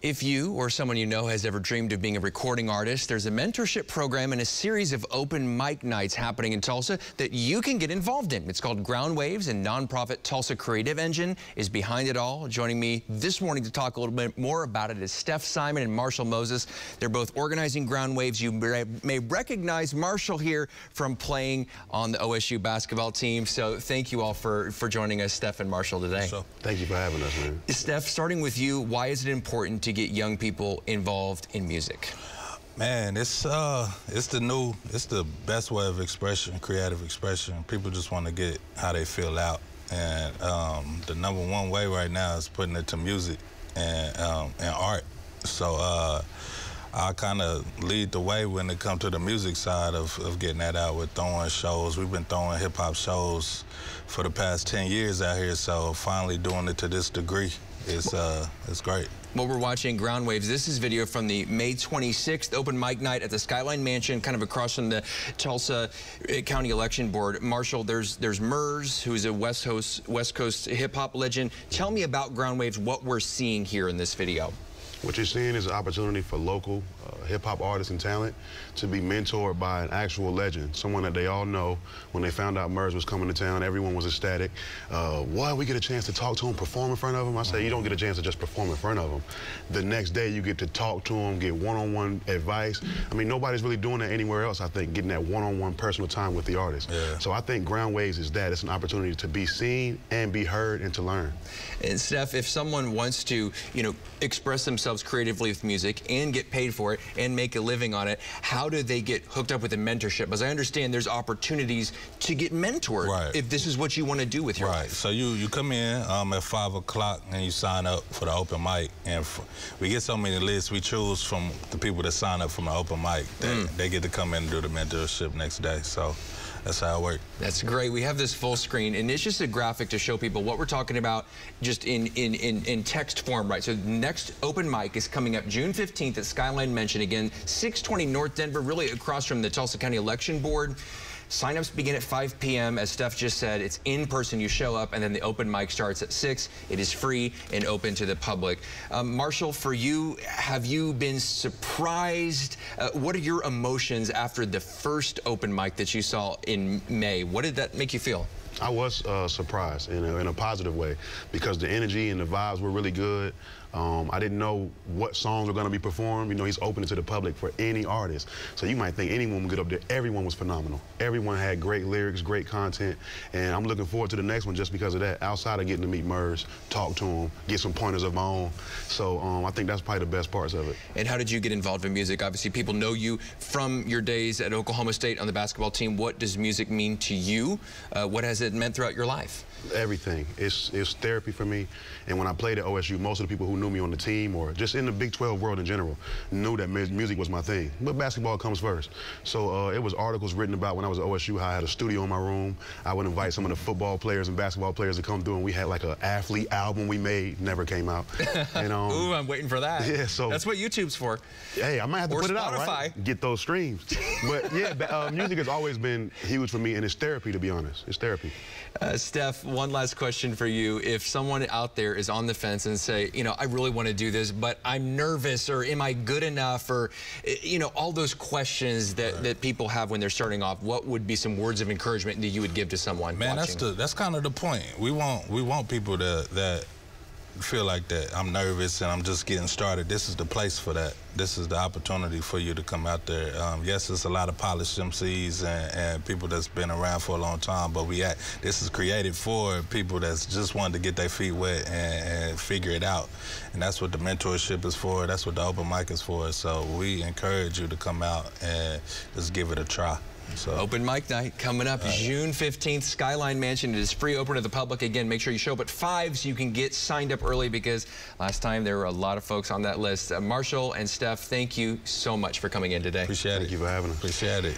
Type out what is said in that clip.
If you or someone you know has ever dreamed of being a recording artist, there's a mentorship program and a series of open mic nights happening in Tulsa that you can get involved in. It's called Ground Waves, and nonprofit Tulsa Creative Engine is behind it all. Joining me this morning to talk a little bit more about it is Steph Simon and Marshall Moses. They're both organizing Ground Waves. You may recognize Marshall here from playing on the OSU basketball team. So thank you all for joining us, Steph and Marshall, today. So, thank you for having us, man. Steph, starting with you, why is it important to get young people involved in music? Man, it's the best way of expression, creative expression. People just want to get how they feel out, and the #1 way right now is putting it to music and art. So I kind of lead the way when it comes to the music side of getting that out with throwing shows. We've been throwing hip-hop shows for the past 10 years out here, so finally doing it to this degree is great. Well, we're watching Ground Waves. This is video from the May 26th open mic night at the Skyline Mansion, kind of across from the Tulsa County Election Board. Marshall, there's Murs, who's a West Coast hip-hop legend. Tell me about Ground Waves, what we're seeing here in this video. What you're seeing is an opportunity for local hip-hop artists and talent to be mentored by an actual legend, someone that they all know. When they found out Murs was coming to town, everyone was ecstatic. Why we get a chance to talk to him, perform in front of him? I say, you don't get a chance to just perform in front of him. The next day, you get to talk to him, get one-on-one advice. I mean, nobody's really doing that anywhere else, I think, getting that one-on-one personal time with the artist. Yeah. So I think Ground Waves is that. It's an opportunity to be seen and be heard and to learn. And Steph, if someone wants to, express themselves creatively with music and get paid for it and make a living on it, how do they get hooked up with a mentorship? Because I understand there's opportunities to get mentored, right, if this is what you want to do with your life. Right. So you come in at 5 o'clock and you sign up for the open mic, and we get so many lists. We choose from the people that sign up from the open mic. They get to come in and do the mentorship next day. So that's how it works. That's great. We have this full screen, and it's just a graphic to show people what we're talking about, just in text form, right? So next open mic is coming up June 15th at Skyline Mansion, again, 620 North Denver, really across from the Tulsa County Election Board. Sign-ups begin at 5 p.m. As Steph just said, it's in person. You show up, and then the open mic starts at 6. It is free and open to the public. Marshall, for you, have you been surprised? What are your emotions after the first open mic that you saw in May? What did that make you feel? I was surprised in a positive way, because the energy and the vibes were really good. I didn't know what songs were going to be performed. He's open to the public for any artist. So you might think anyone would get up there. Everyone was phenomenal. Everyone had great lyrics, great content, and I'm looking forward to the next one just because of that. Outside of getting to meet Murs, talk to him, get some pointers of my own. So I think that's probably the best parts of it. And how did you get involved in music? Obviously, people know you from your days at Oklahoma State on the basketball team. What does music mean to you? What has it meant throughout your life? Everything. It's therapy for me. And when I played at OSU, most of the people who knew me on the team or just in the Big 12 world in general knew that music was my thing. But basketball comes first. So it was articles written about when I was at OSU, how I had a studio in my room. I would invite some of the football players and basketball players to come through, and we had like an athlete album we made, never came out. And, ooh, I'm waiting for that. Yeah, so that's what YouTube's for. Hey, I might have to put it out, Spotify. Right? Get those streams. But yeah, music has always been huge for me, and it's therapy, to be honest. It's therapy. Steph, one last question for you. If someone out there is on the fence and say, I really want to do this, but I'm nervous, or am I good enough, or, all those questions that people have when they're starting off, what would be some words of encouragement that you would give to someone watching? That's kind of the point. We want people that feel like that. I'm nervous and I'm just getting started. This is the place for that. This is the opportunity for you to come out there. Yes, there's a lot of polished MCs and people that's been around for a long time, but this is created for people that's just wanted to get their feet wet and figure it out. And that's what the mentorship is for. That's what the open mic is for. So we encourage you to come out and just give it a try. So, open mic night coming up June 15th, Skyline Mansion. It is free, open to the public. Again, make sure you show up at 5 so you can get signed up early, because last time there were a lot of folks on that list. Marshall and Steph, thank you so much for coming in today. Appreciate it. Thank you for having us. Appreciate it.